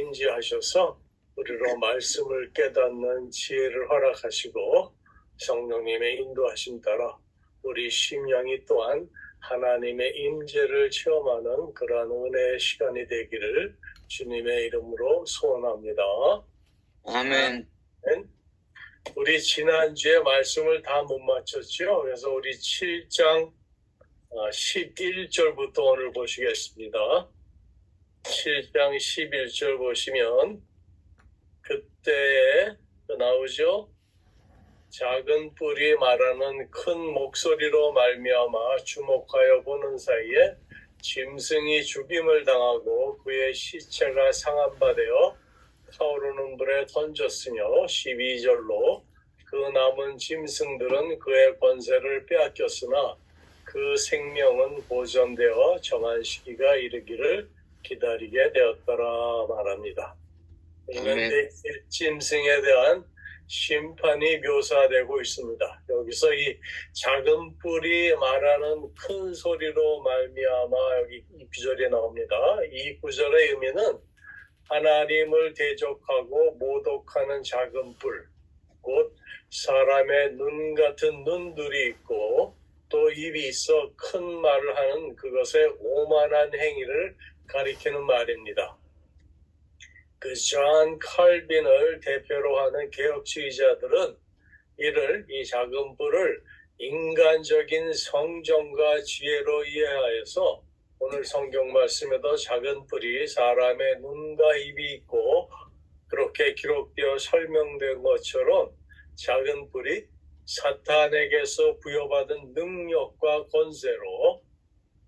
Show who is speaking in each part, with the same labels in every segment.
Speaker 1: 인지하셔서 우리로 말씀을 깨닫는 지혜를 허락하시고 성령님의 인도하심 따라 우리 심령이 또한 하나님의 임재를 체험하는 그러한 은혜의 시간이 되기를 주님의 이름으로 소원합니다.
Speaker 2: 아멘.
Speaker 1: 우리 지난주에 말씀을 다 못 마쳤죠. 그래서 우리 7장 11절부터 오늘 보시겠습니다. 7장 11절 보시면 그때 나오죠. 작은 뿔이 말하는 큰 목소리로 말미암아 주목하여 보는 사이에 짐승이 죽임을 당하고 그의 시체가 상한 바 되어 타오르는 불에 던졌으며 12절로 그 남은 짐승들은 그의 권세를 빼앗겼으나 그 생명은 보존되어 정한 시기가 이르기를 기다리게 되었더라 말합니다. 이는 짐승에 대한 심판이 묘사되고 있습니다. 여기서 이 작은 뿔이 말하는 큰 소리로 말미암아 여기 이 구절이 나옵니다. 이 구절의 의미는 하나님을 대적하고 모독하는 작은 뿔, 곧 사람의 눈 같은 눈들이 있고 또 입이 있어 큰 말을 하는 그것의 오만한 행위를 가리키는 말입니다. 그 존 칼빈을 대표로 하는 개혁주의자들은 이 작은 뿔을 인간적인 성정과 지혜로 이해하여서 오늘 성경 말씀에도 작은 뿔이 사람의 눈과 입이 있고 그렇게 기록되어 설명된 것처럼 작은 뿔이 사탄에게서 부여받은 능력과 권세로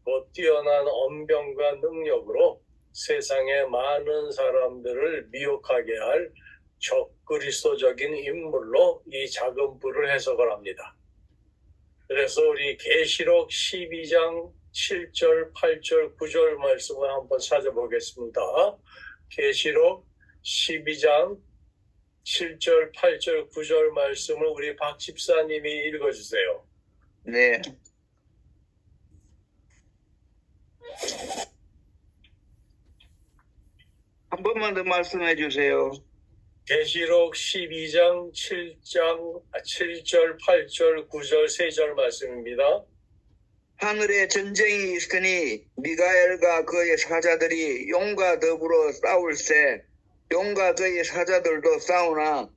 Speaker 1: 곧 뛰어난 언변과 능력으로 세상의 많은 사람들을 미혹하게 할 적그리스도적인 인물로 이 작은 뿔을 해석을 합니다. 그래서 우리 계시록 12장 7절, 8절, 9절 말씀을 한번 찾아보겠습니다. 계시록 12장 7절, 8절, 9절 말씀을 우리 박 집사님이 읽어주세요.
Speaker 2: 네. 한 번만 더 말씀해 주세요.
Speaker 1: 계시록 12장 7절, 8절, 9절, 3절 말씀입니다.
Speaker 2: 하늘에 전쟁이 있으니 미가엘과 그의 사자들이 용과 더불어 싸울세 용과 그의 사자들도 싸우나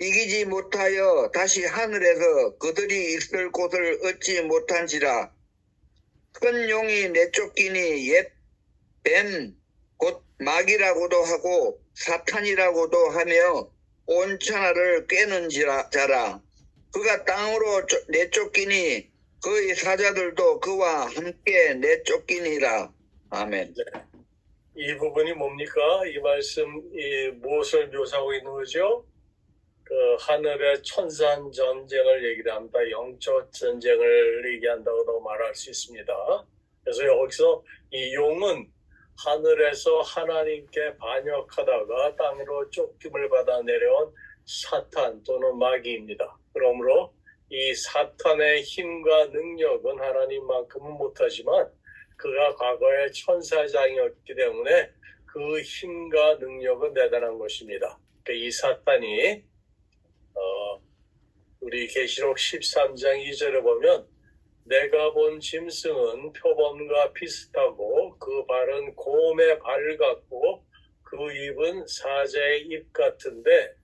Speaker 2: 이기지 못하여 다시 하늘에서 그들이 있을 곳을 얻지 못한지라. 큰 용이 내쫓기니 옛 뱀 곧 마귀라고도 하고 사탄이라고도 하며 온 천하를 꿰는 자라. 그가 땅으로 내쫓기니 그의 사자들도 그와 함께 내쫓기니라. 아멘.
Speaker 1: 네. 이 부분이 뭡니까? 이 말씀 무엇을 묘사하고 있는 거죠? 그 하늘의 천산 전쟁을 얘기를 합니다. 영적 전쟁을 얘기한다고도 말할 수 있습니다. 그래서 여기서 이 용은 하늘에서 하나님께 반역하다가 땅으로 쫓김을 받아 내려온 사탄 또는 마귀입니다. 그러므로 이 사탄의 힘과 능력은 하나님만큼은 못하지만 그가 과거에 천사장이었기 때문에 그 힘과 능력은 대단한 것입니다. 이 사탄이 우리 계시록 13장 2절에 보면 내가 본 짐승은 표범과 비슷하고 그 발은 곰의 발 같고 그 입은 사자의 입 같은데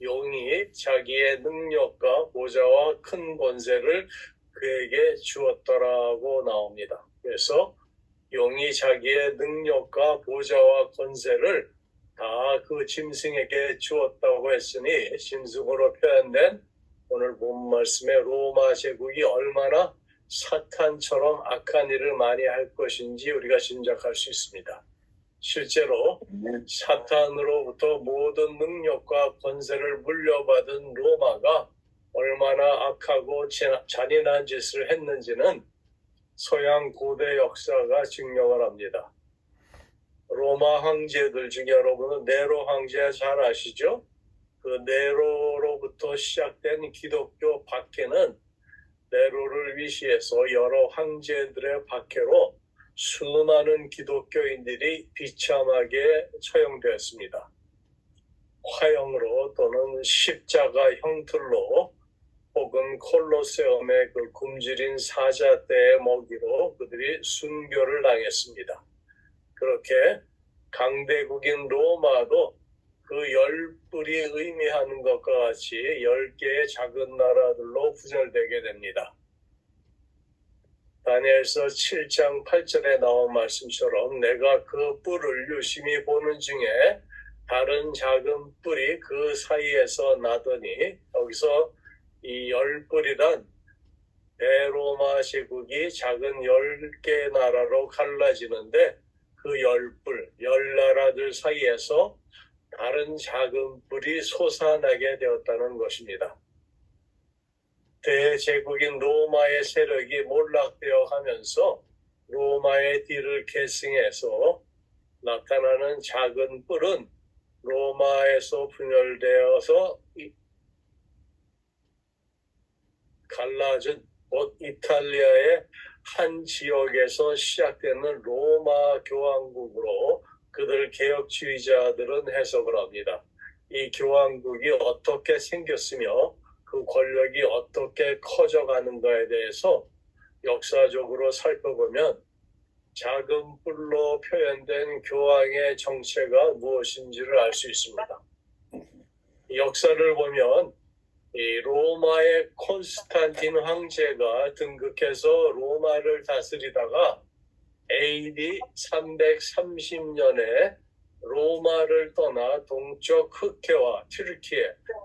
Speaker 1: 용이 자기의 능력과 보좌와 큰 권세를 그에게 주었더라고 나옵니다. 그래서 용이 자기의 능력과 보좌와 권세를 다 그 짐승에게 주었다고 했으니 짐승으로 표현된 오늘 본 말씀의 로마 제국이 얼마나 사탄처럼 악한 일을 많이 할 것인지 우리가 짐작할 수 있습니다. 실제로 사탄으로부터 모든 능력과 권세를 물려받은 로마가 얼마나 악하고 잔인한 짓을 했는지는 서양 고대 역사가 증명을 합니다. 로마 황제들 중에 여러분은 네로 황제 잘 아시죠? 그 네로로부터 시작된 기독교 박해는 네로를 위시해서 여러 황제들의 박해로 수많은 기독교인들이 비참하게 처형되었습니다. 화형으로 또는 십자가 형틀로 혹은 콜로세움의 그 굶주린 사자떼의 먹이로 그들이 순교를 당했습니다. 그렇게 강대국인 로마도 그 열뿔이 의미하는 것과 같이 10개의 작은 나라들로 분열되게 됩니다. 다니엘서 7장 8절에 나온 말씀처럼 내가 그 뿔을 유심히 보는 중에 다른 작은 뿔이 그 사이에서 나더니, 여기서 이 10뿔이란 대로마 제국이 작은 10개 나라로 갈라지는데 그 10뿔, 10나라들 사이에서 다른 작은 뿔이 솟아나게 되었다는 것입니다. 대제국인 로마의 세력이 몰락되어 가면서 로마의 뒤를 계승해서 나타나는 작은 뿔은 로마에서 분열되어서 갈라진 곧 이탈리아의 한 지역에서 시작되는 로마 교황국으로 그들 개혁주의자들은 해석을 합니다. 이 교황국이 어떻게 생겼으며 그 권력이 어떻게 커져가는가에 대해서 역사적으로 살펴보면 작은 뿔로 표현된 교황의 정체가 무엇인지를 알 수 있습니다. 역사를 보면 이 로마의 콘스탄틴 황제가 등극해서 로마를 다스리다가 AD 330년에 로마를 떠나 동쪽 흑해와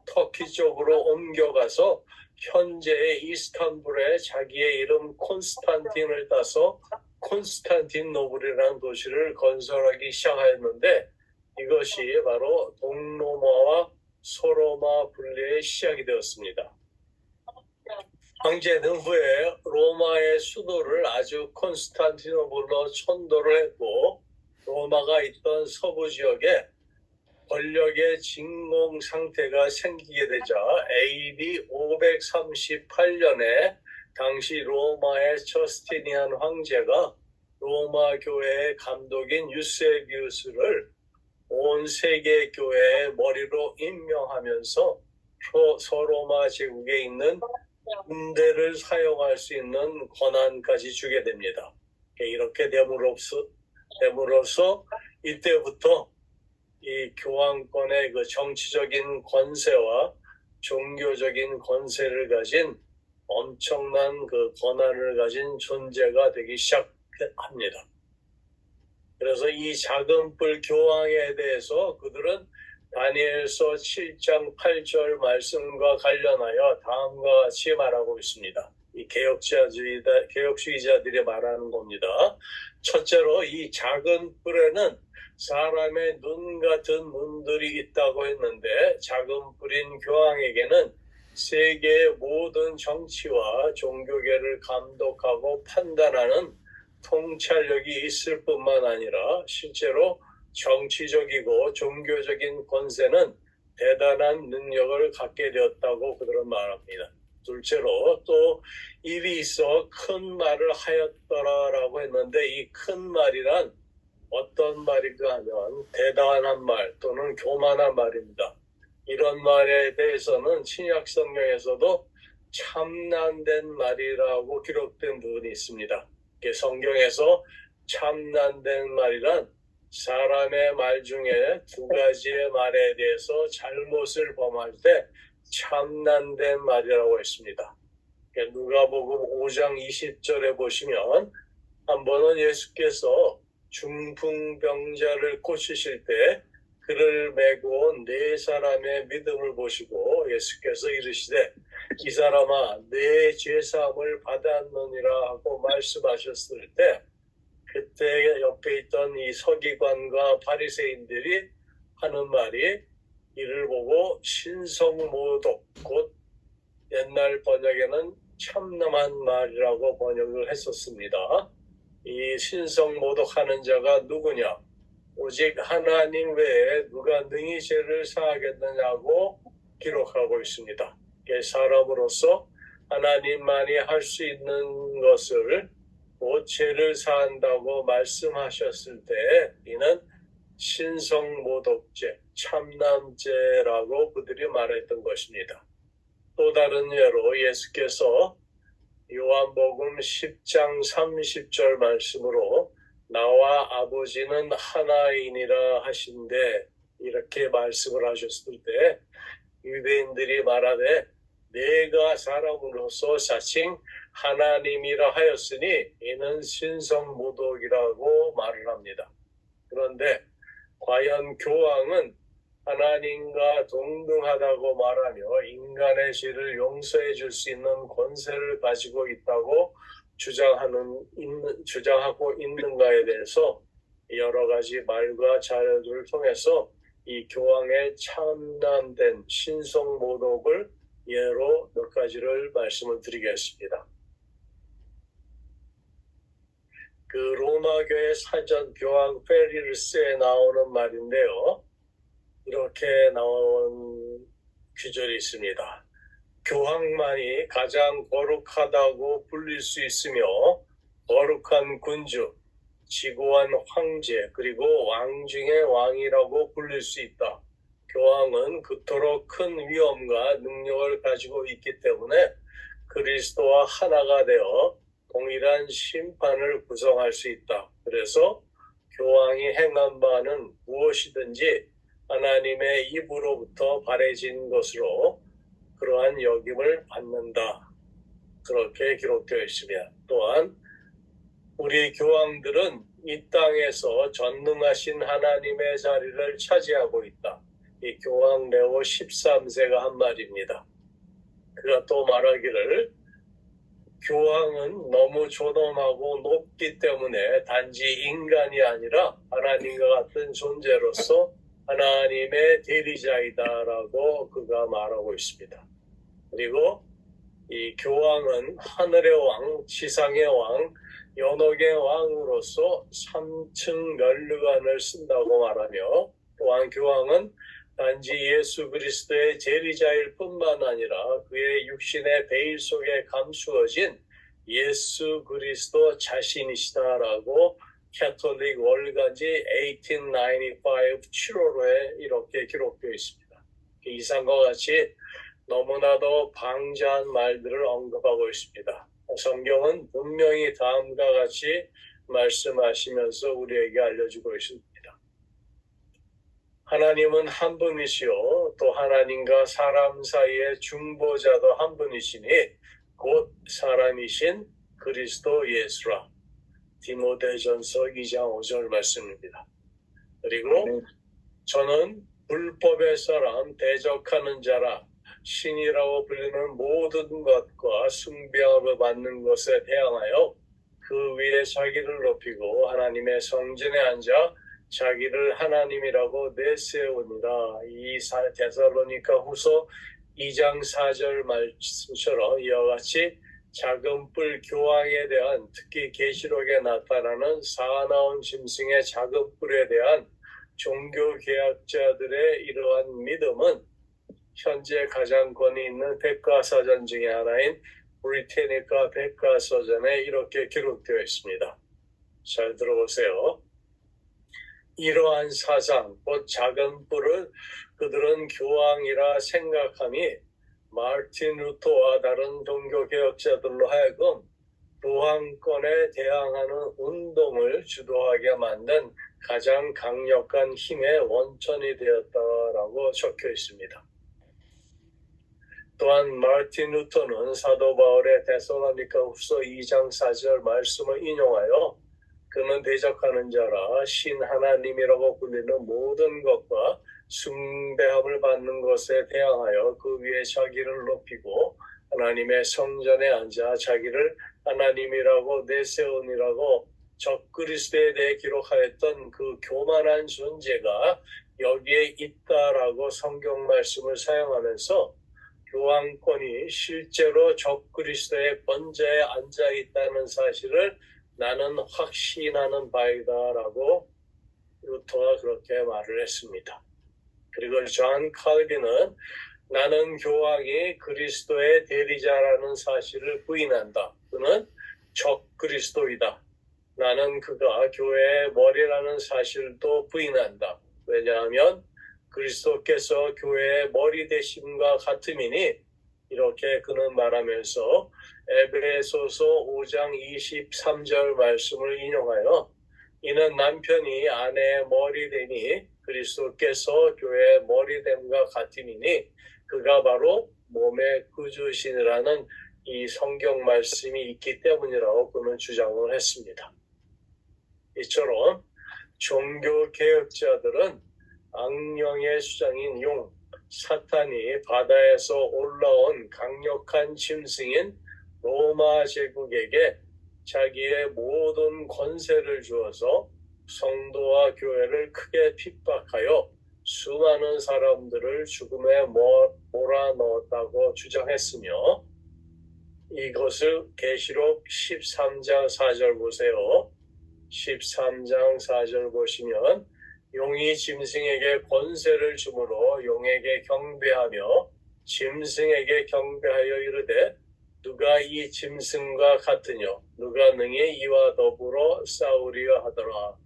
Speaker 1: 터키 쪽으로 옮겨가서 현재의 이스탄불에 자기의 이름 콘스탄틴을 따서 콘스탄틴노블이라는 도시를 건설하기 시작하였는데 이것이 바로 동로마와 소로마 분리의 시작이 되었습니다. 황제는 후에 로마의 수도를 아주 콘스탄티노블로 천도를 했고 로마가 있던 서부 지역에 권력의 진공 상태가 생기게 되자 AD 538년에 당시 로마의 저스티니안 황제가 로마 교회의 감독인 유세비우스를 온 세계 교회의 머리로 임명하면서 서로마 제국에 있는 군대를 사용할 수 있는 권한까지 주게 됩니다. 이렇게 됨으로써 이때부터 이 교황권의 그 정치적인 권세와 종교적인 권세를 가진 엄청난 그 권한을 가진 존재가 되기 시작합니다. 그래서 이 작은 뿔 교황에 대해서 그들은 다니엘서 7장 8절 말씀과 관련하여 다음과 같이 말하고 있습니다. 이 개혁주의자들이 말하는 겁니다. 첫째로 이 작은 뿔에는 사람의 눈 같은 눈들이 있다고 했는데 작은 뿔인 교황에게는 세계의 모든 정치와 종교계를 감독하고 판단하는 통찰력이 있을 뿐만 아니라 실제로 정치적이고 종교적인 권세는 대단한 능력을 갖게 되었다고 그들은 말합니다. 둘째로 또 입이 있어 큰 말을 하였더라라고 했는데 이 큰 말이란 어떤 말인가 하면 대단한 말 또는 교만한 말입니다. 이런 말에 대해서는 신약 성경에서도 참난된 말이라고 기록된 부분이 있습니다. 성경에서 참난된 말이란 사람의 말 중에 두 가지의 말에 대해서 잘못을 범할 때 참난된 말이라고 했습니다. 누가복음 5장 20절에 보시면 한 번은 예수께서 중풍병자를 고치실 때 그를 메고 온 네 사람의 믿음을 보시고 예수께서 이르시되 이 사람아 내 죄사함을 받았느니라 하고 말씀하셨을 때 그때 옆에 있던 이 서기관과 바리새인들이 하는 말이 이를 보고 신성모독 곧 옛날 번역에는 참남한 말이라고 번역을 했었습니다. 이 신성모독하는 자가 누구냐? 오직 하나님 외에 누가 능히 죄를 사하겠느냐고 기록하고 있습니다. 사람으로서 하나님만이 할 수 있는 것을 곧 죄를 사한다고 말씀하셨을 때 이는 신성모독죄, 참남죄라고 그들이 말했던 것입니다. 또 다른 예로 예수께서 요한복음 10장 30절 말씀으로 나와 아버지는 하나이니라 하신데 이렇게 말씀을 하셨을 때 유대인들이 말하되 내가 사람으로서 자칭 하나님이라 하였으니 이는 신성모독이라고 말을 합니다. 그런데 과연 교황은 하나님과 동등하다고 말하며 인간의 죄를 용서해 줄 수 있는 권세를 가지고 있다고 주장하고 있는가에 대해서 여러 가지 말과 자료들을 통해서 이 교황의 참남된 신성모독을 예로 몇 가지를 말씀을 드리겠습니다. 그 로마교회 사전 교황 페리르스에 나오는 말인데요. 이렇게 나온 구절이 있습니다. 교황만이 가장 거룩하다고 불릴 수 있으며 거룩한 군주, 지고한 황제, 그리고 왕 중의 왕이라고 불릴 수 있다. 교황은 그토록 큰 위엄과 능력을 가지고 있기 때문에 그리스도와 하나가 되어 동일한 심판을 구성할 수 있다. 그래서 교황이 행한 바는 무엇이든지 하나님의 입으로부터 발해진 것으로 그러한 역임을 받는다. 그렇게 기록되어 있으며 또한 우리 교황들은 이 땅에서 전능하신 하나님의 자리를 차지하고 있다. 이 교황 레오 13세가 한 말입니다. 그가 또 말하기를 교황은 너무 존엄하고 높기 때문에 단지 인간이 아니라 하나님과 같은 존재로서 하나님의 대리자이다라고 그가 말하고 있습니다. 그리고 이 교황은 하늘의 왕, 지상의 왕, 연옥의 왕으로서 3층 면류관을 쓴다고 말하며 또한 교황은 단지 예수 그리스도의 재리자일 뿐만 아니라 그의 육신의 베일 속에 감추어진 예수 그리스도 자신이시다라고 캐톨릭 월간지 1895 7월호에 이렇게 기록되어 있습니다. 이상과 같이 너무나도 방자한 말들을 언급하고 있습니다. 성경은 분명히 다음과 같이 말씀하시면서 우리에게 알려주고 있습니다. 하나님은 한 분이시요 또 하나님과 사람 사이의 중보자도 한 분이시니 곧 사람이신 그리스도 예수라. 디모데전서 2장 5절 말씀입니다. 그리고 저는 불법의 사람 대적하는 자라 신이라고 불리는 모든 것과 숭배함을 받는 것에 대항하여 그 위에 자기를 높이고 하나님의 성전에 앉아 자기를 하나님이라고 내세우니라. 이 데살로니가 후서 2장 4절 말씀처럼 이와 같이 작은 뿔 교황에 대한 특히 계시록에 나타나는 사나운 짐승의 작은 뿔에 대한 종교개혁자들의 이러한 믿음은 현재 가장 권위 있는 백과사전 중에 하나인 브리테니카 백과사전에 이렇게 기록되어 있습니다. 잘 들어보세요. 이러한 사상, 곧 작은 뿔을 그들은 교황이라 생각함이 마르틴 루터와 다른 종교개혁자들로 하여금 교황권에 대항하는 운동을 주도하게 만든 가장 강력한 힘의 원천이 되었다라고 적혀 있습니다. 또한 마르틴 루터는 사도 바울의 데살로니가 후서 2장 4절 말씀을 인용하여 그는 대적하는 자라 신 하나님이라고 불리는 모든 것과 숭배함을 받는 것에 대항하여 그 위에 자기를 높이고 하나님의 성전에 앉아 자기를 하나님이라고 내세우니라고 적그리스도에 대해 기록하였던 그 교만한 존재가 여기에 있다라고 성경 말씀을 사용하면서 교황권이 실제로 적그리스도의 권좌에 앉아 있다는 사실을 나는 확신하는 바이다라고 루터가 그렇게 말을 했습니다. 그리고 존 칼빈은 나는 교황이 그리스도의 대리자라는 사실을 부인한다. 그는 적그리스도이다. 나는 그가 교회의 머리라는 사실도 부인한다. 왜냐하면 그리스도께서 교회의 머리 되심과 같음이니 이렇게 그는 말하면서 에베소서 5장 23절 말씀을 인용하여 이는 남편이 아내의 머리 되니 그리스도께서 교회의 머리 됨과 같음이니 그가 바로 몸의 구주시니라는 이 성경 말씀이 있기 때문이라고 그는 주장을 했습니다. 이처럼 종교 개혁자들은 악령의 수장인 용, 사탄이 바다에서 올라온 강력한 짐승인 로마 제국에게 자기의 모든 권세를 주어서 성도와 교회를 크게 핍박하여 수많은 사람들을 죽음에 몰아넣었다고 주장했으며 이것을 계시록 13장 4절 보세요. 13장 4절 보시면 용이 짐승에게 권세를 주므로 용에게 경배하며 짐승에게 경배하여 이르되 누가 이 짐승과 같으뇨 누가 능히 이와 더불어 싸우리여 하더라.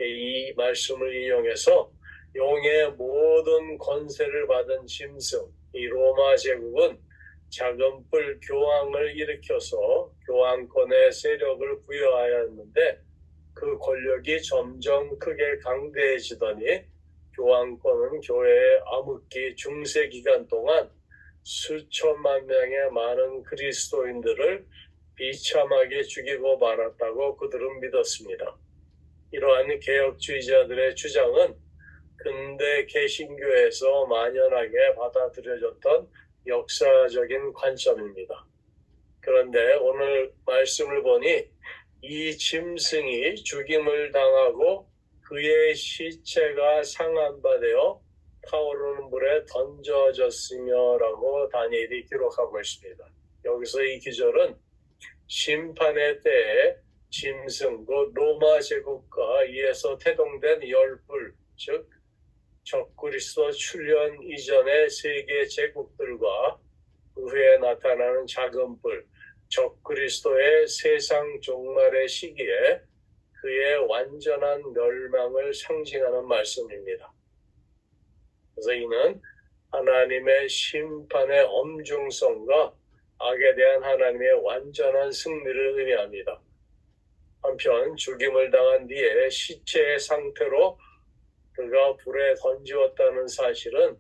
Speaker 1: 이 말씀을 이용해서 용의 모든 권세를 받은 짐승 이 로마 제국은 작은 뿔 교황을 일으켜서 교황권의 세력을 부여하였는데 그 권력이 점점 크게 강대해지더니 교황권은 교회의 암흑기 중세 기간 동안 수천만 명의 많은 그리스도인들을 비참하게 죽이고 말았다고 그들은 믿었습니다. 이러한 개혁주의자들의 주장은 근대 개신교에서 만연하게 받아들여졌던 역사적인 관점입니다. 그런데 오늘 말씀을 보니 이 짐승이 죽임을 당하고 그의 시체가 상한바되어 타오르는 물에 던져졌으며 라고 다니엘이 기록하고 있습니다. 여기서 이 기절은 심판의 때에 짐승, 곧 로마 제국과 이에서 태동된 열불, 즉 적그리스도 출현 이전의 세계 제국들과 그 후에 나타나는 작은 뿔, 적그리스도의 세상 종말의 시기에 그의 완전한 멸망을 상징하는 말씀입니다. 그래서 이는 하나님의 심판의 엄중성과 악에 대한 하나님의 완전한 승리를 의미합니다. 한편 죽임을 당한 뒤에 시체의 상태로 그가 불에 던지었다는 사실은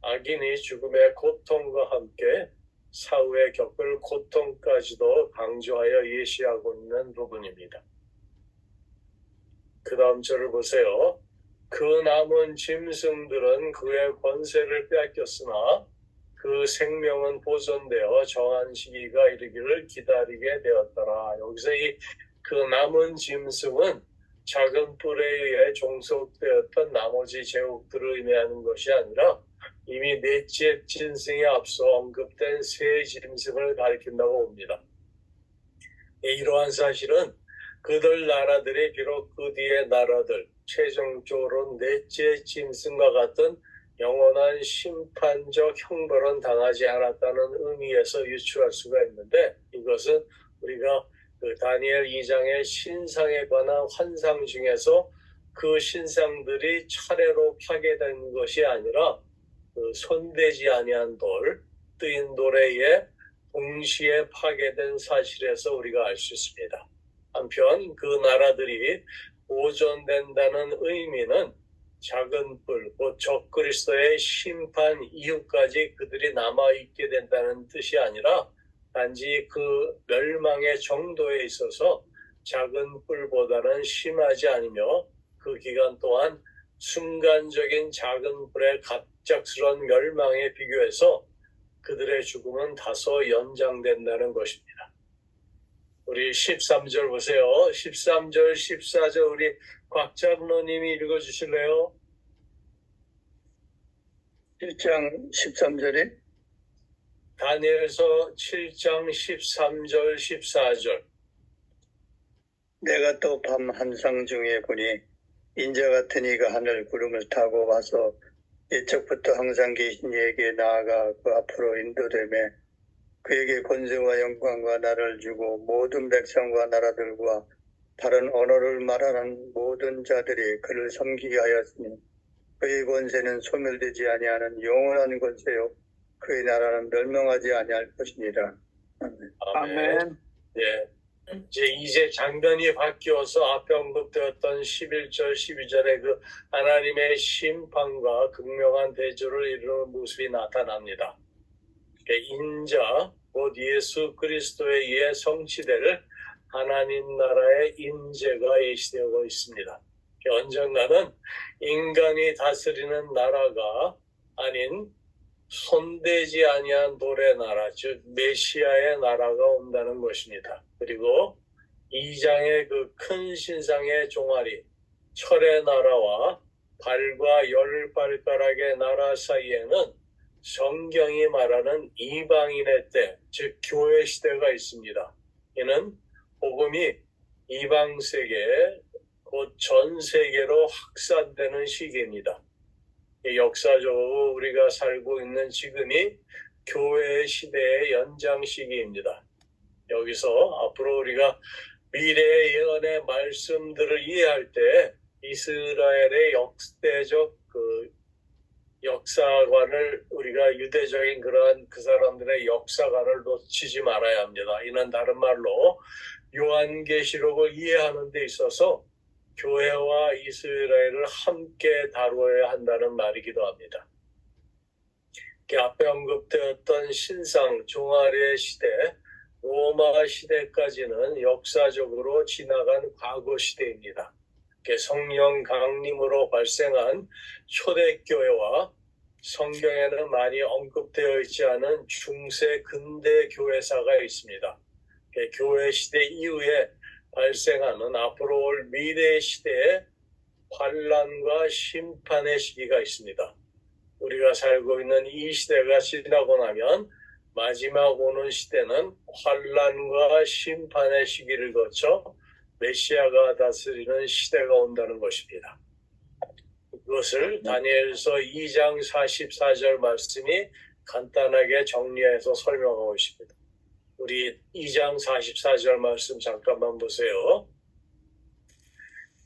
Speaker 1: 악인이 죽음의 고통과 함께 사후에 겪을 고통까지도 강조하여 예시하고 있는 부분입니다. 그 다음 절을 보세요. 그 남은 짐승들은 그의 권세를 빼앗겼으나 그 생명은 보존되어 정한 시기가 이르기를 기다리게 되었더라. 여기서 그 남은 짐승은 작은 뿔에 의해 종속되었던 나머지 제국들을 의미하는 것이 아니라 이미 넷째 짐승에 앞서 언급된 새 짐승을 가리킨다고 봅니다. 이러한 사실은 그들 나라들이 비록 그 뒤의 나라들, 최종적으로 넷째 짐승과 같은 영원한 심판적 형벌은 당하지 않았다는 의미에서 유추할 수가 있는데 이것은 우리가 그 다니엘 2장의 신상에 관한 환상 중에서 그 신상들이 차례로 파괴된 것이 아니라 그 손대지 아니한 돌, 뜨인 돌에 의해 동시에 파괴된 사실에서 우리가 알 수 있습니다. 한편 그 나라들이 보존된다는 의미는 작은 뿔, 곧 적그리스도의 심판 이후까지 그들이 남아있게 된다는 뜻이 아니라 단지 그 멸망의 정도에 있어서 작은 뿔보다는 심하지 않으며 그 기간 동안 순간적인 작은 뿔의 갑작스러운 멸망에 비교해서 그들의 죽음은 다소 연장된다는 것입니다. 우리 13절 보세요. 13절, 14절 우리 곽 장로님이 읽어주실래요?
Speaker 2: 1장 13절에
Speaker 1: 다니엘서 7장 13절, 14절.
Speaker 2: 내가 또 밤 한상 중에 보니 인자 같은 이가 하늘 구름을 타고 와서 옛적부터 항상 계신 이에게 나아가 그 앞으로 인도되매 그에게 권세와 영광과 나라를 주고 모든 백성과 나라들과 다른 언어를 말하는 모든 자들이 그를 섬기게 하였으니 그의 권세는 소멸되지 아니하는 영원한 권세요 그의 나라는 멸망하지 아니할 것이니라. 아멘.
Speaker 1: 아멘. 예. 이제 장면이 바뀌어서 앞에 언급되었던 11절, 12절의 그 하나님의 심판과 극명한 대조를 이루는 모습이 나타납니다. 인자, 곧 예수 그리스도에 의해 성취될 하나님 나라의 인재가 예시되고 있습니다. 언젠가는 인간이 다스리는 나라가 아닌 손대지 아니한 돌의 나라, 즉 메시아의 나라가 온다는 것입니다. 그리고 2장의 그 큰 신상의 종아리, 철의 나라와 발과 열 발가락의 나라 사이에는 성경이 말하는 이방인의 때, 즉 교회 시대가 있습니다. 이는 복음이 이방 세계, 곧 전 세계로 확산되는 시기입니다. 역사적으로 우리가 살고 있는 지금이 교회 시대의 연장 시기입니다. 여기서 앞으로 우리가 미래의 예언의 말씀들을 이해할 때 이스라엘의 역대적 그 역사관을 우리가 유대적인 그러한 그 사람들의 역사관을 놓치지 말아야 합니다. 이는 다른 말로 요한계시록을 이해하는 데 있어서 교회와 이스라엘을 함께 다루어야 한다는 말이기도 합니다. 앞에 언급되었던 신상 종아리의 시대, 로마 시대까지는 역사적으로 지나간 과거 시대입니다. 성령 강림으로 발생한 초대교회와 성경에는 많이 언급되어 있지 않은 중세 근대 교회사가 있습니다. 교회 시대 이후에 발생하는 앞으로 올 미래 시대의 환란과 심판의 시기가 있습니다. 우리가 살고 있는 이 시대가 지나고 나면 마지막 오는 시대는 환란과 심판의 시기를 거쳐 메시아가 다스리는 시대가 온다는 것입니다. 그것을 다니엘서 2장 44절 말씀이 간단하게 정리해서 설명하고 있습니다. 우리 2장 44절 말씀 잠깐만 보세요.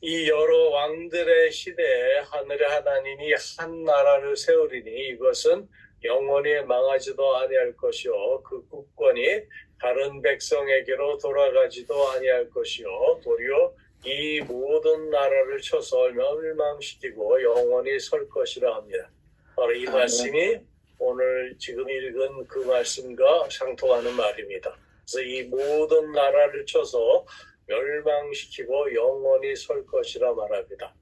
Speaker 1: 이 여러 왕들의 시대에 하늘의 하나님이 한 나라를 세우리니 이것은 영원히 망하지도 아니할 것이요 그 국권이 다른 백성에게로 돌아가지도 아니할 것이요 도리어 이 모든 나라를 쳐서 멸망시키고 영원히 설 것이라 합니다. 바로 이 말씀이 오늘 지금 읽은 그 말씀과 상통하는 말입니다. 그래서 이 모든 나라를 쳐서 멸망시키고 영원히 설 것이라 말합니다.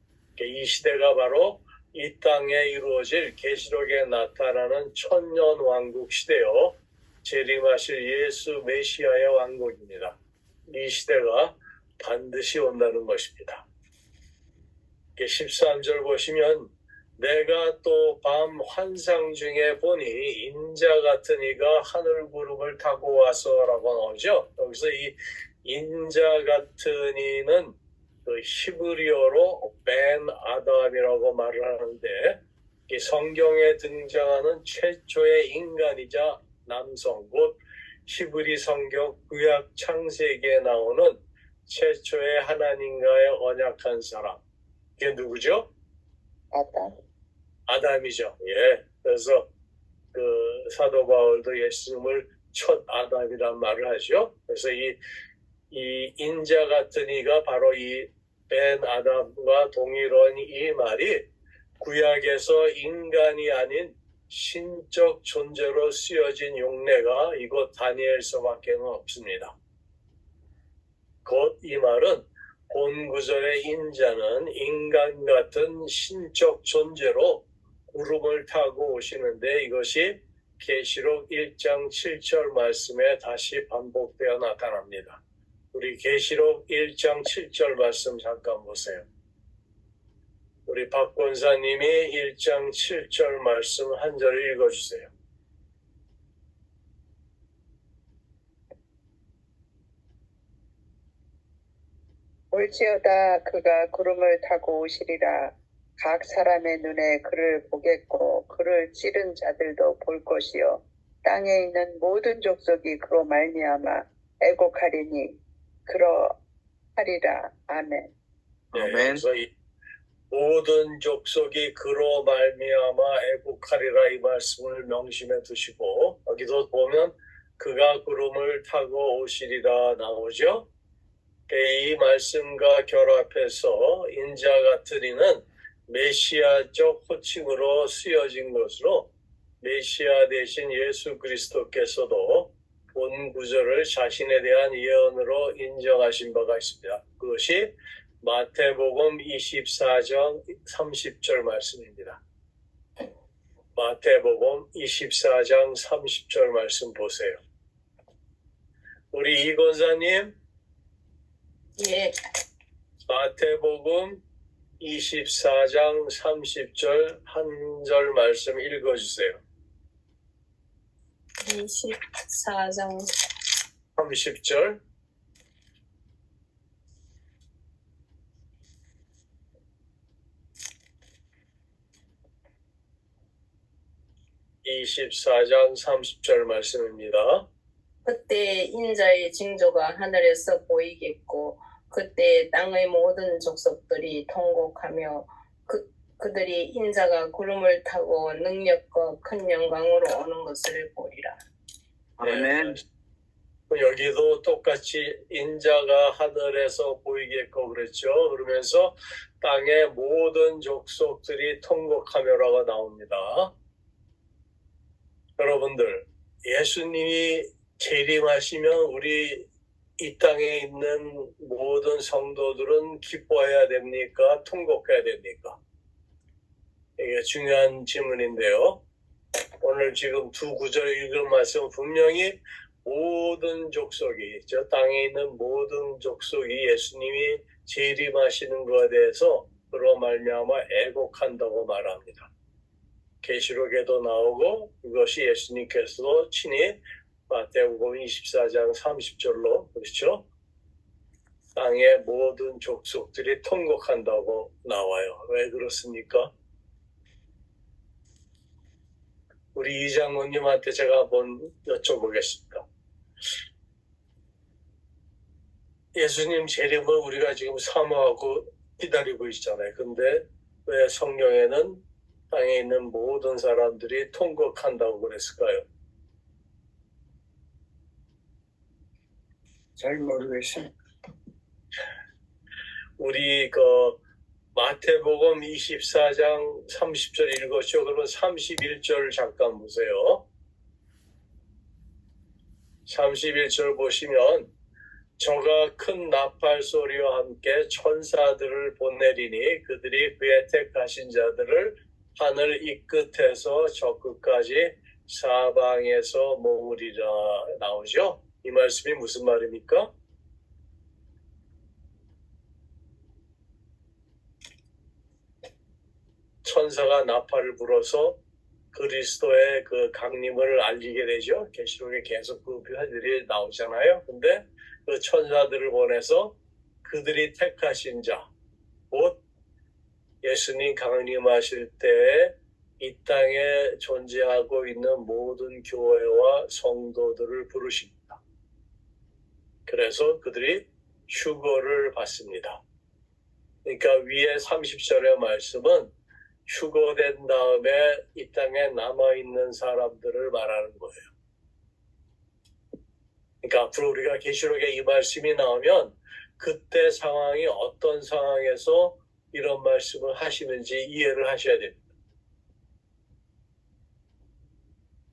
Speaker 1: 이 시대가 바로 이 땅에 이루어질 계시록에 나타나는 천년 왕국 시대요. 재림하실 예수 메시아의 왕국입니다. 이 시대가 반드시 온다는 것입니다. 13절 보시면 내가 또 밤 환상 중에 보니 인자 같은 이가 하늘 구름을 타고 와서라고 나오죠. 여기서 이 인자 같은 이는 그 히브리어로 벤 아담이라고 말을 하는데 이 성경에 등장하는 최초의 인간이자 남성 곧 히브리 성경 구약 창세기에 나오는 최초의 하나님과의 언약한 사람 이게 누구죠? 아담이죠. 예. 그래서 그 사도 바울도 예수님을 첫 아담이란 말을 하죠. 그래서 이 인자 같은 이가 바로 이 벤 아담과 동일한 이 말이 구약에서 인간이 아닌 신적 존재로 쓰여진 용례가 이곳 다니엘서밖에는 없습니다. 곧 이 말은 본 구절의 인자는 인간 같은 신적 존재로 구름을 타고 오시는데 이것이 계시록 1장 7절 말씀에 다시 반복되어 나타납니다. 우리 계시록 1장 7절 말씀 잠깐 보세요. 우리 박 권사님이 1장 7절 말씀 한 절 읽어주세요.
Speaker 3: 올지어다 그가 구름을 타고 오시리라. 각 사람의 눈에 그를 보겠고 그를 찌른 자들도 볼 것이요 땅에 있는 모든 족속이 그로 말미암아 애곡하리니 그러하리라. 아멘.
Speaker 1: 네,
Speaker 4: 아멘.
Speaker 1: 그래서 이 모든 족속이 그로 말미암아 애국하리라 이 말씀을 명심해 두시고, 여기도 보면 그가 구름을 타고 오시리라 나오죠. 이 말씀과 결합해서 인자 같은 이는 메시아적 호칭으로 쓰여진 것으로 메시아 대신 예수 그리스도께서도 본 구절을 자신에 대한 예언으로 인정하신 바가 있습니다. 그것이 마태복음 24장 30절 말씀입니다. 마태복음 24장 30절 말씀 보세요. 우리 이 권사님,
Speaker 5: 예,
Speaker 1: 마태복음 24장 30절 한 절 말씀 읽어주세요.
Speaker 5: 24장
Speaker 1: 30절. (24장 30절) 말씀입니다.
Speaker 5: 그때 인자의 징조가 하늘에서 보이겠고 그때 땅의 모든 족속들이 통곡하며 그들이 인자가 구름을 타고 능력과 큰 영광으로 오는 것을 보리라.
Speaker 4: 아멘.
Speaker 1: 여기도 똑같이 인자가 하늘에서 보이겠고 그랬죠. 그러면서 땅의 모든 족속들이 통곡하며라고 나옵니다. 여러분들, 예수님이 재림하시면 우리 이 땅에 있는 모든 성도들은 기뻐해야 됩니까? 통곡해야 됩니까? 이게 중요한 질문인데요. 오늘 지금 두 구절 읽은 말씀 분명히 모든 족속이, 저 땅에 있는 모든 족속이 예수님이 재림하시는 것에 대해서 그로 말미암아 애곡한다고 말합니다. 계시록에도 나오고 이것이 예수님께서도 친히 마태복음 24장 30절로 그렇죠? 땅의 모든 족속들이 통곡한다고 나와요. 왜 그렇습니까? 우리 이장로님한테 제가 한번 여쭤보겠습니다. 예수님 재림을 우리가 지금 사모하고 기다리고 있잖아요. 근데 왜 성경에는 땅에 있는 모든 사람들이 통곡한다고 그랬을까요?
Speaker 4: 잘 모르겠어요.
Speaker 1: 우리 마태복음 24장 30절 읽었죠? 그러면 31절 잠깐 보세요. 31절 보시면 저가 큰 나팔 소리와 함께 천사들을 보내리니 그들이 그의 택하신 자들을 하늘 이 끝에서 저 끝까지 사방에서 모으리라 나오죠? 이 말씀이 무슨 말입니까? 천사가 나팔을 불어서 그리스도의 그 강림을 알리게 되죠. 계시록에 계속 그 표현들이 나오잖아요. 근데 그 천사들을 보내서 그들이 택하신 자, 곧 예수님 강림하실 때 이 땅에 존재하고 있는 모든 교회와 성도들을 부르십니다. 그래서 그들이 휴거를 받습니다. 그러니까 위에 30절의 말씀은 휴거된 다음에 이 땅에 남아있는 사람들을 말하는 거예요. 그러니까 앞으로 우리가 계시록에 이 말씀이 나오면 그때 상황이 어떤 상황에서 이런 말씀을 하시는지 이해를 하셔야 됩니다.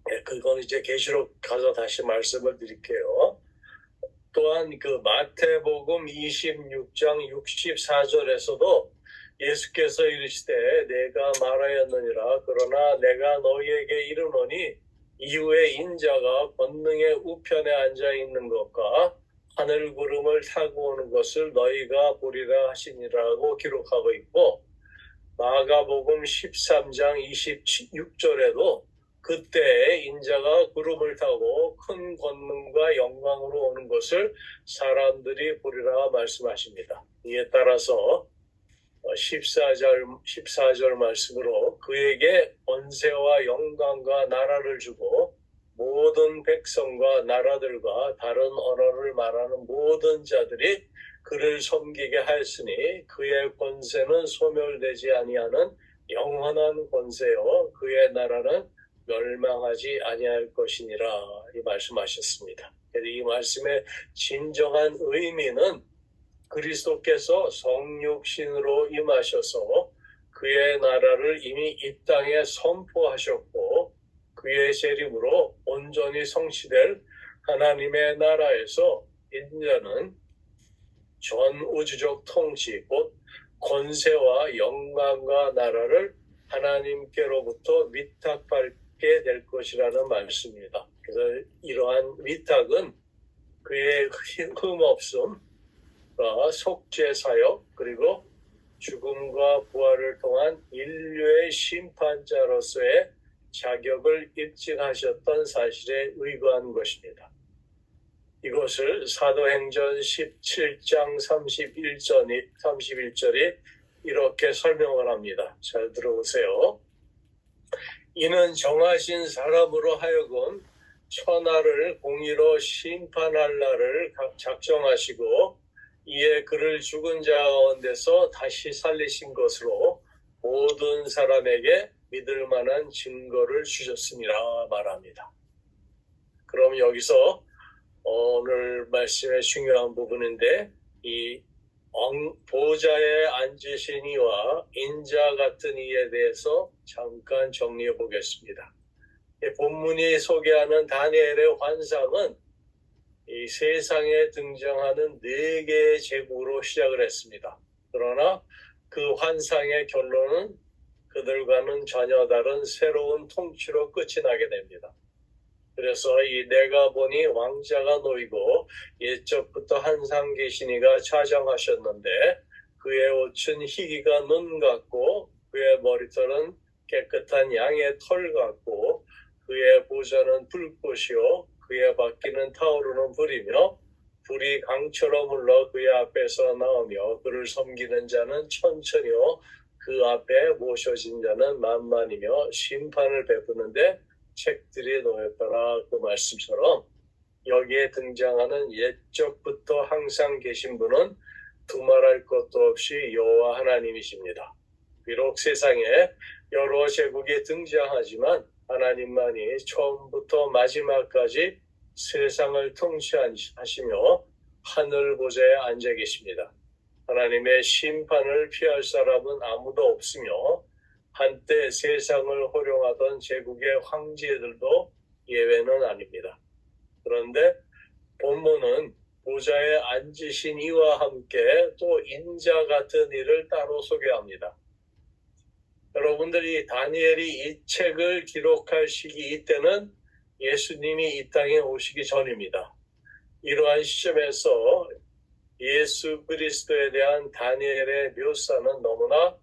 Speaker 1: 네, 그건 이제 계시록 가서 다시 말씀을 드릴게요. 또한 그 마태복음 26장 64절에서도 예수께서 이르시되 내가 말하였느니라 그러나 내가 너희에게 이르노니 이후에 인자가 권능의 우편에 앉아 있는 것과 하늘 구름을 타고 오는 것을 너희가 보리라 하시니라고 기록하고 있고 마가복음 13장 26절에도 그때 인자가 구름을 타고 큰 권능과 영광으로 오는 것을 사람들이 보리라 말씀하십니다. 이에 따라서 14절 말씀으로 그에게 권세와 영광과 나라를 주고 모든 백성과 나라들과 다른 언어를 말하는 모든 자들이 그를 섬기게 하였으니 그의 권세는 소멸되지 아니하는 영원한 권세요 그의 나라는 멸망하지 아니할 것이니라 이 말씀하셨습니다. 그래서 이 말씀의 진정한 의미는 그리스도께서 성육신으로 임하셔서 그의 나라를 이미 이 땅에 선포하셨고 그의 재림으로 온전히 성취될 하나님의 나라에서 인자는 전 우주적 통치 곧 권세와 영광과 나라를 하나님께로부터 위탁받게 될 것이라는 말씀입니다. 그래서 이러한 위탁은 그의 흠없음, 속죄사역 그리고 죽음과 부활을 통한 인류의 심판자로서의 자격을 입증하셨던 사실에 의거한 것입니다. 이것을 사도행전 17장 31절이 이렇게 설명을 합니다. 잘 들어보세요. 이는 정하신 사람으로 하여금 천하를 공의로 심판할 날을 작정하시고 이에 그를 죽은 자 가운데서 다시 살리신 것으로 모든 사람에게 믿을 만한 증거를 주셨음이라 말합니다. 그럼 여기서 오늘 말씀의 중요한 부분인데 이 보좌에 앉으신 이와 인자 같은 이에 대해서 잠깐 정리해 보겠습니다. 본문이 소개하는 다니엘의 환상은 이 세상에 등장하는 4개의 제국으로 시작을 했습니다. 그러나 그 환상의 결론은 그들과는 전혀 다른 새로운 통치로 끝이 나게 됩니다. 그래서 이 내가 보니 왕자가 놓이고 옛적부터 한상 계시니가 차장하셨는데 그의 옷은 희기가 눈 같고 그의 머리털은 깨끗한 양의 털 같고 그의 보좌는 불꽃이요 그의 바퀴는 타오르는 불이며 불이 강처럼 흘러 그의 앞에서 나오며 그를 섬기는 자는 천천히요 그 앞에 모셔진 자는 만만이며 심판을 베푸는데 책들이 놓였더라 그 말씀처럼 여기에 등장하는 옛적부터 항상 계신 분은 두말할 것도 없이 여호와 하나님이십니다. 비록 세상에 여러 제국이 등장하지만 하나님만이 처음부터 마지막까지 세상을 통치하시며 하늘 보좌에 앉아 계십니다. 하나님의 심판을 피할 사람은 아무도 없으며 한때 세상을 호령하던 제국의 황제들도 예외는 아닙니다. 그런데 본문은 보좌에 앉으신 이와 함께 또 인자 같은 이를 따로 소개합니다. 여러분들이 다니엘이 이 책을 기록할 시기 이때는 예수님이 이 땅에 오시기 전입니다. 이러한 시점에서 예수 그리스도에 대한 다니엘의 묘사는 너무나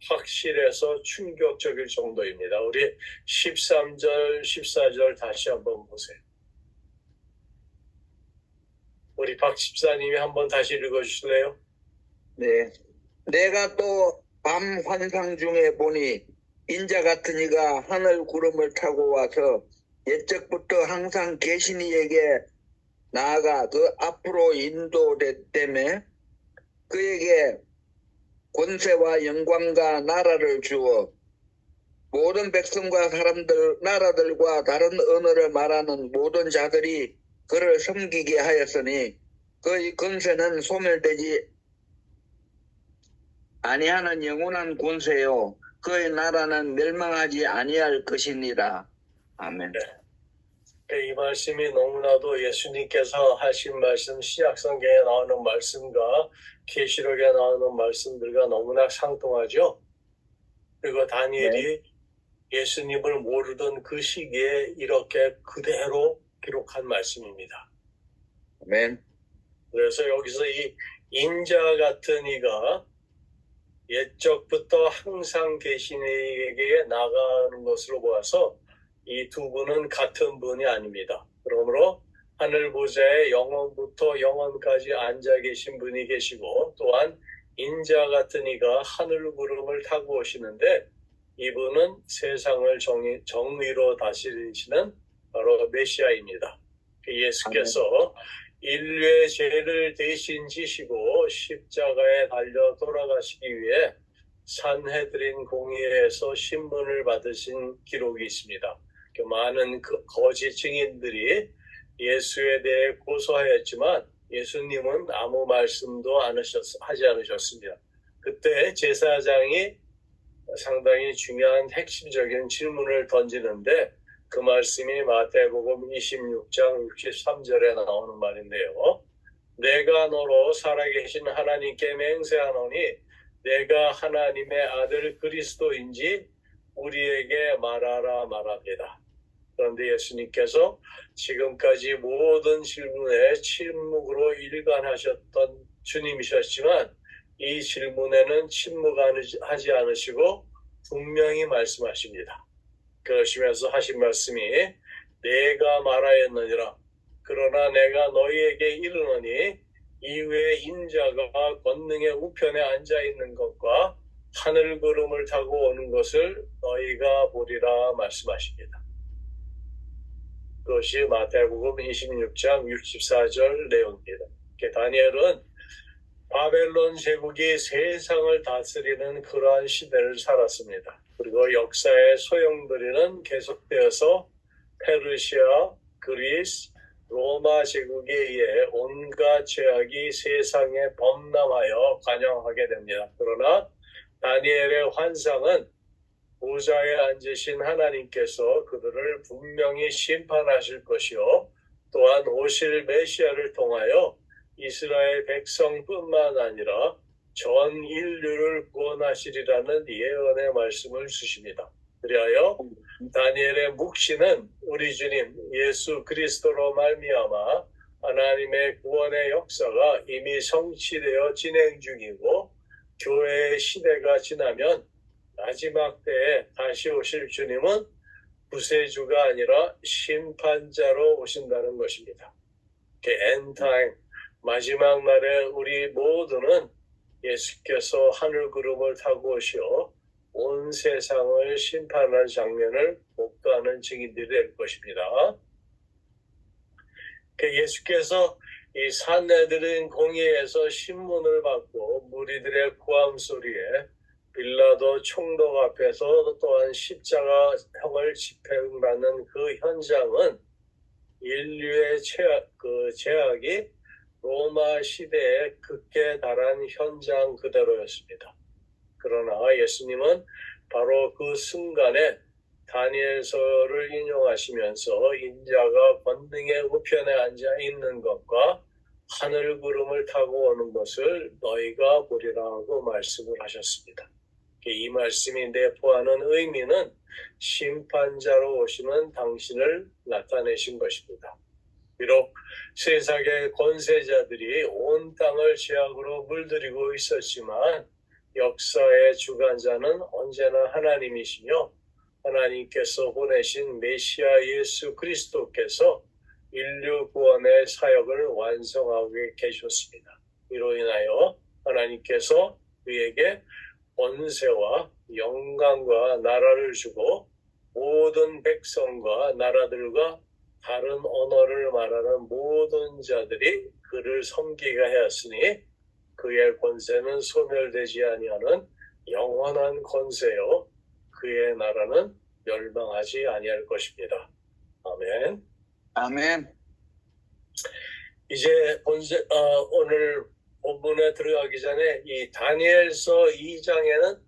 Speaker 1: 확실해서 충격적일 정도입니다. 우리 13절, 14절 다시 한번 보세요. 우리 박 집사님이 한번 다시 읽어주실래요?
Speaker 6: 네. 내가 또 밤 환상 중에 보니 인자 같은 이가 하늘 구름을 타고 와서 옛적부터 항상 계신 이에게 나아가 그 앞으로 인도됐다며 그에게 권세와 영광과 나라를 주어 모든 백성과 사람들, 나라들과 다른 언어를 말하는 모든 자들이 그를 섬기게 하였으니 그의 권세는 소멸되지 아니하는 영원한 권세요 그의 나라는 멸망하지 아니할 것이니라. 아멘.
Speaker 1: 이 말씀이 너무나도 예수님께서 하신 말씀, 신약성경에 나오는 말씀과 계시록에 나오는 말씀들과 너무나 상통하죠. 그리고 다니엘이 예수님을 모르던 그 시기에 이렇게 그대로 기록한 말씀입니다.
Speaker 6: 아멘.
Speaker 1: 그래서 여기서 이 인자 같은 이가 옛적부터 항상 계신 이에게 나가는 것으로 보아서 이 두 분은 같은 분이 아닙니다. 그러므로 하늘 보좌에 영원부터 영원까지 앉아 계신 분이 계시고 또한 인자 같은 이가 하늘 구름을 타고 오시는데 이분은 세상을 정의로 다스리시는 바로 메시아입니다. 예수께서 인류의 죄를 대신 지시고 십자가에 달려 돌아가시기 위해 산헤드린 공회에서 신문을 받으신 기록이 있습니다. 많은 거짓 증인들이 예수에 대해 고소하였지만 예수님은 아무 말씀도 하지 않으셨습니다. 그때 제사장이 상당히 중요한 핵심적인 질문을 던지는데 그 말씀이 마태복음 26장 63절에 나오는 말인데요. 내가 너로 살아계신 하나님께 맹세하노니 내가 하나님의 아들 그리스도인지 우리에게 말하라 말합니다. 그런데 예수님께서 지금까지 모든 질문에 침묵으로 일관하셨던 주님이셨지만 이 질문에는 침묵하지 않으시고 분명히 말씀하십니다. 그러시면서 하신 말씀이 내가 말하였느니라. 그러나 내가 너희에게 이르노니 이후에 인자가 권능의 우편에 앉아있는 것과 하늘 구름을 타고 오는 것을 너희가 보리라 말씀하십니다. 그것이 마태복음 26장 64절 내용입니다. 다니엘은 바벨론 제국이 세상을 다스리는 그러한 시대를 살았습니다. 그리고 역사의 소용돌이는 계속되어서 페르시아, 그리스, 로마 제국에 의해 온갖 죄악이 세상에 범람하여 관영하게 됩니다. 그러나 다니엘의 환상은 보좌에 앉으신 하나님께서 그들을 분명히 심판하실 것이요 또한 오실 메시아를 통하여 이스라엘 백성뿐만 아니라 전 인류를 구원하시리라는 예언의 말씀을 주십니다. 그리하여 다니엘의 묵시는 우리 주님 예수 그리스도로 말미암아 하나님의 구원의 역사가 이미 성취되어 진행 중이고 교회의 시대가 지나면 마지막 때에 다시 오실 주님은 구세주가 아니라 심판자로 오신다는 것입니다. 엔타임 마지막 날에 우리 모두는 예수께서 하늘 구름을 타고 오시어 온 세상을 심판하는 장면을 목도하는 증인들이 될 것입니다. 예수께서 이 산헤드린 공회에서 신문을 받고 무리들의 고함 소리에 빌라도 총독 앞에서 또한 십자가형을 집행받는 그 현장은 인류의 죄악이 로마 시대에 극에 달한 현장 그대로였습니다. 그러나 예수님은 바로 그 순간에 다니엘서를 인용하시면서 인자가 권능의 우편에 앉아 있는 것과 하늘 구름을 타고 오는 것을 너희가 보리라고 말씀을 하셨습니다. 이 말씀이 내포하는 의미는 심판자로 오시는 당신을 나타내신 것입니다. 비록 세상의 권세자들이 온 땅을 죄악으로 물들이고 있었지만 역사의 주관자는 언제나 하나님이시며 하나님께서 보내신 메시아 예수 그리스도께서 인류 구원의 사역을 완성하고 계셨습니다. 이로 인하여 하나님께서 그에게 권세와 영광과 나라를 주고 모든 백성과 나라들과 다른 언어를 말하는 모든 자들이 그를 섬기게 하였으니 그의 권세는 소멸되지 아니하는 영원한 권세요 그의 나라는 멸망하지 아니할 것입니다. 아멘.
Speaker 6: 아멘.
Speaker 1: 이제 오늘 본문에 들어가기 전에 이 다니엘서 2장에는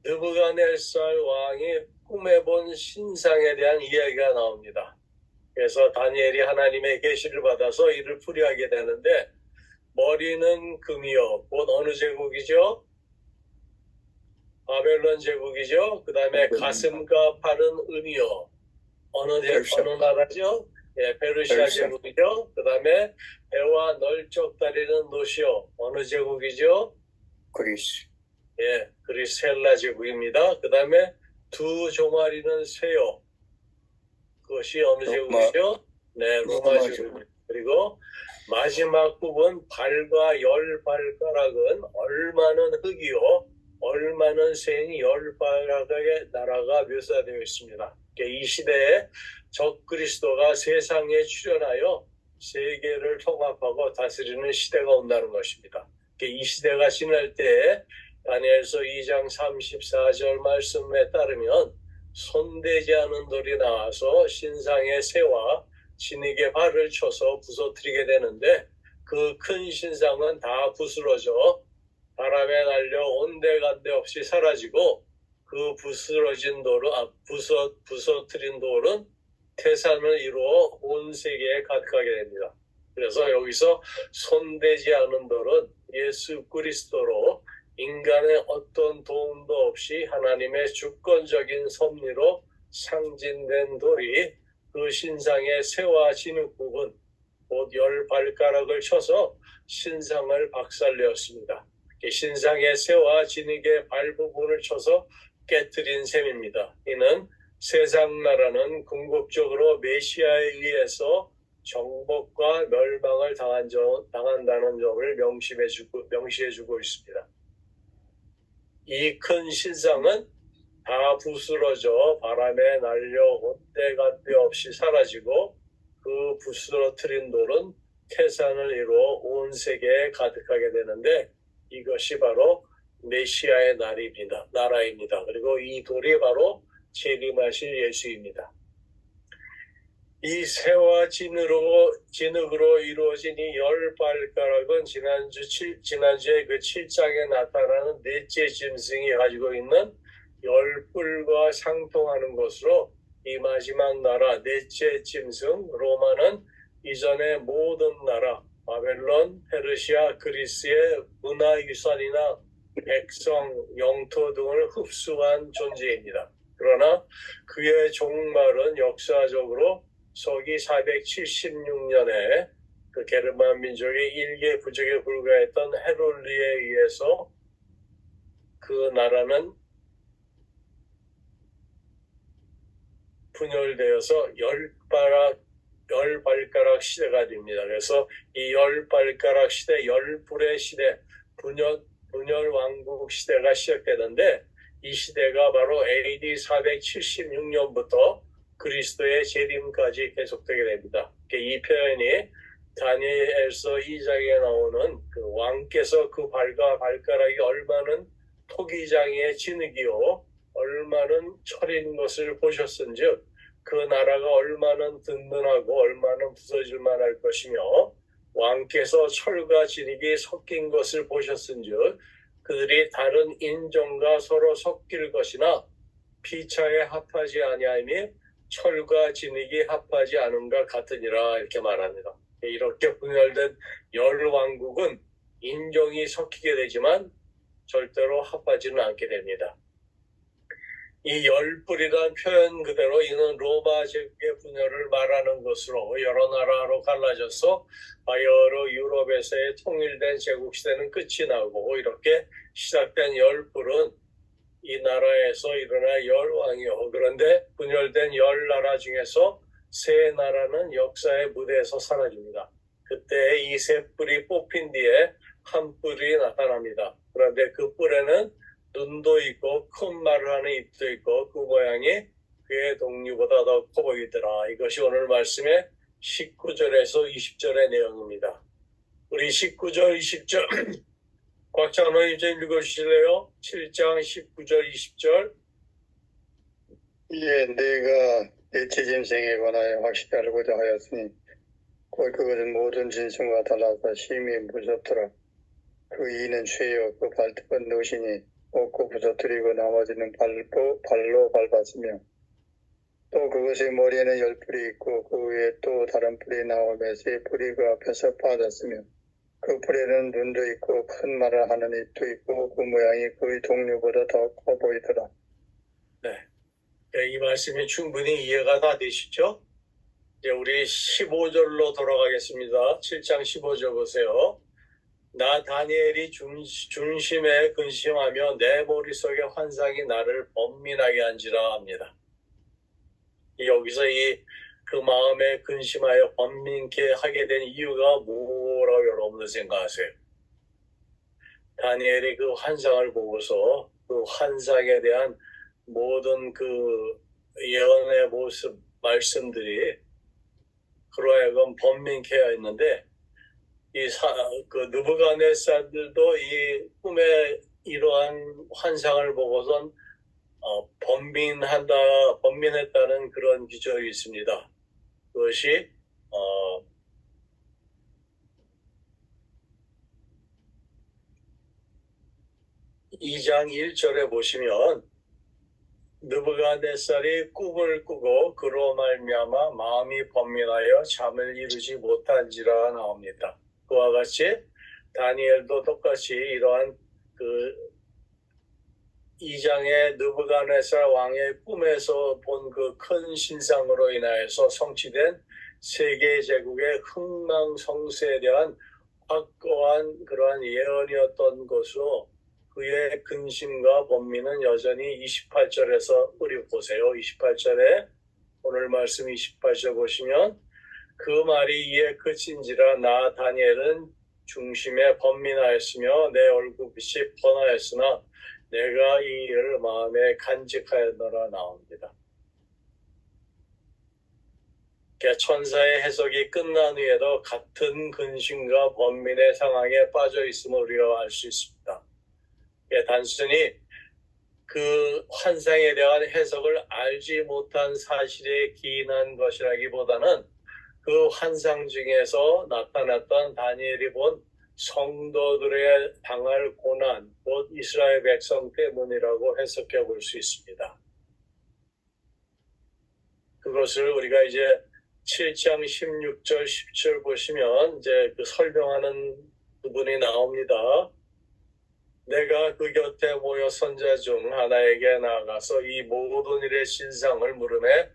Speaker 1: 느부갓네살 왕이 꿈에 본 신상에 대한 이야기가 나옵니다. 그래서 다니엘이 하나님의 계시를 받아서 이를 풀이하게 되는데 머리는 금이요. 곧 어느 제국이죠? 바벨론 제국이죠. 그 다음에 가슴과 팔은 은이요. 어느 나라죠? 예, 페르시아 제국이죠. 그 다음에 배와 널쩍 다리는 노시요. 어느 제국이죠?
Speaker 4: 그리스.
Speaker 1: 예, 그리스 헬라 제국입니다. 그 다음에 두 종아리는 쇠요. 그것이 어느 제국이죠? 네, 로마 제국. 그리고 마지막 부분 발과 열 발가락은 얼마는 흙이요. 얼마는 생 열발가락의 나라가 묘사되어 있습니다. 이 시대에 적그리스도가 세상에 출현하여 세계를 통합하고 다스리는 시대가 온다는 것입니다. 이 시대가 지날 때 다니엘서 2장 34절 말씀에 따르면 손대지 않은 돌이 나와서 신상의 새와 진흙의 발을 쳐서 부서뜨리게 되는데 그 큰 신상은 다 부스러져 바람에 날려 온데간데 없이 사라지고 그 부스러진 돌은 부서뜨린 돌은 태산을 이루어 온 세계에 가득하게 됩니다. 그래서 여기서 손대지 않은 돌은 예수 그리스도로 인간의 어떤 도움도 없이 하나님의 주권적인 섭리로 상징된 돌이 그 신상의 새와 진흙 부분 곧 10발가락을 쳐서 신상을 박살내었습니다. 신상의 새와 진흙의 발 부분을 쳐서 깨뜨린 셈입니다. 이는 세상 나라는 궁극적으로 메시아에 의해서 정복과 멸망을 당한다는 점을 명시해주고 있습니다. 이 큰 신상은 다 부스러져 바람에 날려 온데간데 없이 사라지고 그 부스러뜨린 돌은 태산을 이루어 온 세계에 가득하게 되는데 이것이 바로 메시아의 나라입니다. 그리고 이 돌이 바로 재림하실 예수입니다. 이 새와 진흙으로 이루어진 이 10발가락은 지난주에 그 7장에 나타나는 넷째 짐승이 가지고 있는 10뿔과 상통하는 것으로 이 마지막 나라 넷째 짐승 로마는 이전의 모든 나라 바벨론, 페르시아, 그리스의 문화유산이나 백성, 영토 등을 흡수한 존재입니다. 그러나 그의 종말은 역사적으로 서기 476년에 그 게르만 민족의 일개 부족에 불과했던 헤롤리에 의해서 그 나라는 분열되어서 10발가락 시대가 됩니다. 그래서 이 10발가락 시대, 10불의 시대, 분열 왕국 시대가 시작되는데 이 시대가 바로 AD 476년부터 그리스도의 재림까지 계속되게 됩니다. 이 표현이 다니엘서 2장에 나오는 그 왕께서 그 발과 발가락이 얼마는 토기장의 진흙이요 얼마는 철인 것을 보셨은즉 그 나라가 얼마는 든든하고 얼마는 부서질 만할 것이며 왕께서 철과 진흙이 섞인 것을 보셨은즉 그들이 다른 인종과 서로 섞일 것이나 피차에 합하지 아니하며 철과 진흙이 합하지 않음과 같으니라 이렇게 말합니다. 이렇게 분열된 10왕국은 인종이 섞이게 되지만 절대로 합하지는 않게 됩니다. 이 10뿔이라는 표현 그대로 이는 로마 제국의 분열을 말하는 것으로 여러 나라로 갈라져서 여러 유럽에서의 통일된 제국시대는 끝이 나고 이렇게 시작된 10뿔은 이 나라에서 일어날 10왕이요. 그런데 분열된 10나라 중에서 세 나라는 역사의 무대에서 사라집니다. 그때 이 세 뿔이 뽑힌 뒤에 한 뿔이 나타납니다. 그런데 그 뿔에는 눈도 있고 큰 말을 하는 입도 있고 그 모양이 그의 동류보다 더 커 보이더라. 이것이 오늘 말씀의 19절에서 20절의 내용입니다. 우리 19절, 20절 곽찬호님 좀 읽어주실래요? 7장 19절, 20절.
Speaker 2: 이에 내가 넷째 짐승에 관하여 확실히 알고자 하였으니 곧 그것은 모든 짐승과 달라서 심히 무섭더라. 그 이는 죄요 그 발톱은 노시니 얻고 부서뜨리고 나머지는 발로 밟았으며 또 그것의 머리에는 10뿔이 있고 그 위에 또 다른 뿔이 나오며 세 뿔이 그 앞에서 빠졌으며 그 뿔에는 눈도 있고 큰 말을 하는 입도 있고 그 모양이 그의 동류보다 더 커 보이더라.
Speaker 1: 네, 이 말씀이 충분히 이해가 다 되시죠? 이제 우리 15절로 돌아가겠습니다. 7장 15절 보세요. 나 다니엘이 중심에 근심하며 내 머릿속에 환상이 나를 번민하게 한지라 합니다. 여기서 그 마음에 근심하여 번민케 하게 된 이유가 뭐라고 여러분들 생각하세요? 다니엘이 그 환상을 보고서 그 환상에 대한 모든 그 예언의 모습, 말씀들이 그로 하여금 번민케 하였는데 그 느부갓네살들도 이 꿈에 이러한 환상을 보고선 번민했다는 그런 기적이 있습니다. 그것이 2장 1절에 보시면 느부갓네살이 꿈을 꾸고 그로 말미암아 마음이 번민하여 잠을 이루지 못한지라 나옵니다. 그와 같이 다니엘도 똑같이 이러한 그 2장의 느부갓네살 왕의 꿈에서 본 그 큰 신상으로 인하여서 성취된 세계 제국의 흥망성쇠에 대한 확고한 그러한 예언이었던 것으로 그의 근심과 번민은 여전히 28절에서 우리 보세요. 28절에 오늘 말씀 28절 보시면 그 말이 이에 그친지라 나 다니엘은 중심에 번민하였으며 내 얼굴빛이 번하였으나 내가 이 일을 마음에 간직하였노라 나옵니다. 천사의 해석이 끝난 후에도 같은 근심과 번민의 상황에 빠져 있음을 우리가 알 수 있습니다. 단순히 그 환상에 대한 해석을 알지 못한 사실에 기인한 것이라기보다는 그 환상 중에서 나타났던 다니엘이 본 성도들의 당할 고난, 곧 이스라엘 백성 때문이라고 해석해 볼 수 있습니다. 그것을 우리가 이제 7장 16절, 10절 보시면 이제 그 설명하는 부분이 나옵니다. 내가 그 곁에 모여 선자 중 하나에게 나아가서 이 모든 일의 진상을 물으매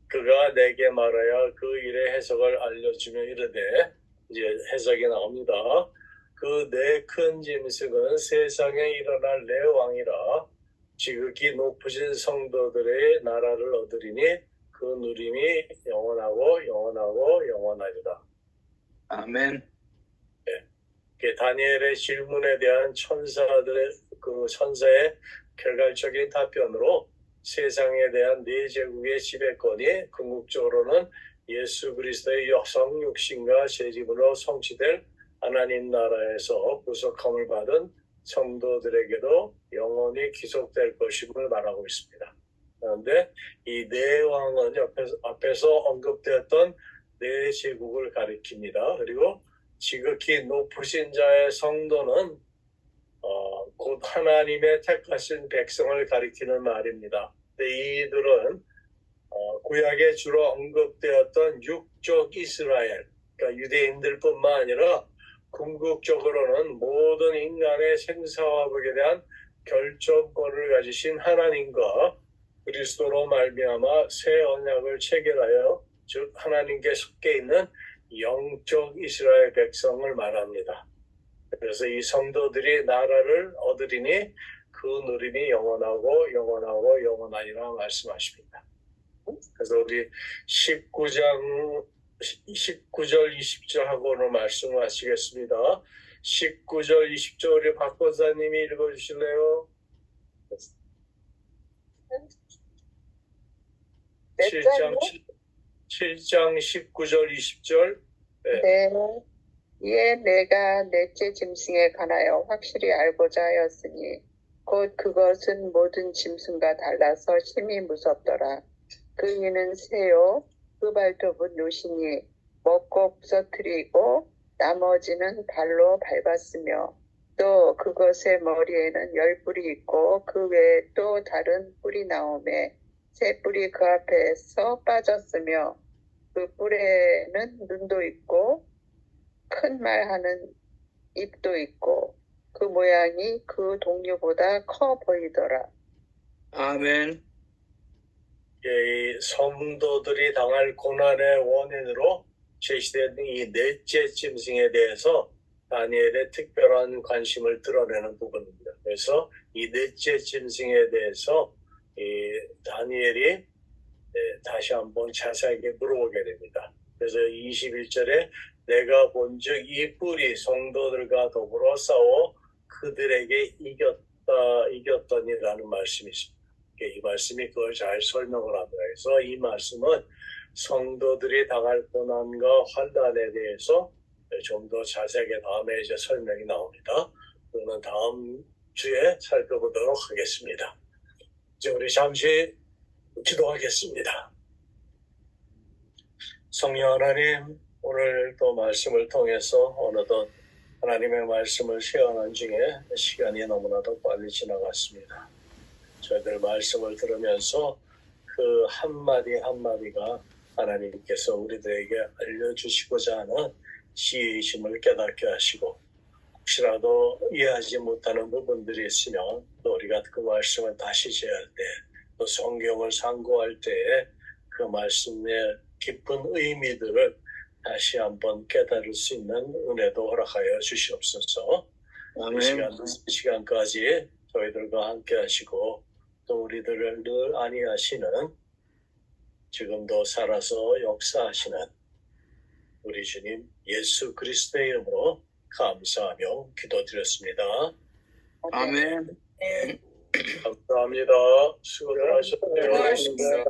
Speaker 1: 그가 내게 말하여 그 일의 해석을 알려주며 이르되 이제 해석이 나옵니다. 그 내 큰 짐승은 세상에 일어날 내 왕이라 지극히 높으신 성도들의 나라를 얻으리니 그 누림이 영원하고 영원하고 영원하리라.
Speaker 6: 아멘.
Speaker 1: 다니엘의 질문에 대한 천사의 결과적인 답변으로 세상에 대한 네 제국의 지배권이 궁극적으로는 예수 그리스도의 성육신과 재림으로 성취될 하나님 나라에서 구속함을 받은 성도들에게도 영원히 기속될 것임을 말하고 있습니다. 그런데 이 네 왕은 앞에서 언급되었던 네 제국을 가리킵니다. 그리고 지극히 높으신 자의 성도는 곧 하나님의 택하신 백성을 가리키는 말입니다. 이들은 구약에 주로 언급되었던 육족 이스라엘, 그러니까 유대인들뿐만 아니라 궁극적으로는 모든 인간의 생사화복에 대한 결정권을 가지신 하나님과 그리스도로 말미암아 새 언약을 체결하여 즉 하나님께 속해 있는 영적 이스라엘 백성을 말합니다. 그래서 이 성도들이 나라를 얻으리니 그 누림이 영원하고 영원하고 영원하리라 말씀하십니다. 그래서 우리 19절 20절 하고는 말씀을 하시겠습니다. 19절 20절 우리 박 권사님이 읽어주실래요? 7장 19절 20절.
Speaker 3: 네. 이에 내가 넷째 짐승에 관하여 확실히 알고자 하였으니 곧 그것은 모든 짐승과 달라서 심히 무섭더라. 그 이는 새요 그 발톱은 노시니 먹고 부서뜨리고 나머지는 발로 밟았으며 또 그것의 머리에는 10뿔이 있고 그 외에 또 다른 뿔이 나오매 새 뿔이 그 앞에서 빠졌으며 그 뿔에는 눈도 있고 큰 말하는 입도 있고 그 모양이 그 동류보다 커 보이더라.
Speaker 6: 아멘.
Speaker 1: 이 성도들이 당할 고난의 원인으로 제시된 이 넷째 짐승에 대해서 다니엘의 특별한 관심을 드러내는 부분입니다. 그래서 이 넷째 짐승에 대해서 이 다니엘이 다시 한번 자세하게 물어보게 됩니다. 그래서 21절에 내가 본즉 이 뿔이 성도들과 더불어 싸워 그들에게 이겼더니라는 말씀이 있습니다. 이 말씀이 그걸 잘 설명을 합니다. 그래서 이 말씀은 성도들이 당할 고난과 환난에 대해서 좀 더 자세하게 다음에 이제 설명이 나옵니다. 그거는 다음 주에 살펴보도록 하겠습니다. 이제 우리 잠시 기도하겠습니다. 성령 하나님, 오늘 또 말씀을 통해서 어느덧 하나님의 말씀을 시행하는 중에 시간이 너무나도 빨리 지나갔습니다. 저희들 말씀을 들으면서 그 한마디 한마디가 하나님께서 우리들에게 알려주시고자 하는 지혜이심을 깨닫게 하시고, 혹시라도 이해하지 못하는 부분들이 있으면 또 우리가 그 말씀을 다시 제할 때, 또 성경을 상고할 때에 그 말씀의 깊은 의미들을 다시 한번 깨달을 수 있는 은혜도 허락하여 주시옵소서. 이 시간까지 저희들과 함께 하시고 또 우리들을 늘 안위하시는, 지금도 살아서 역사하시는 우리 주님 예수 그리스도의 이름으로 감사하며 기도드렸습니다.
Speaker 6: 아멘.
Speaker 1: 감사합니다. 수고들 하셨네요.
Speaker 5: 수고하셨습니다.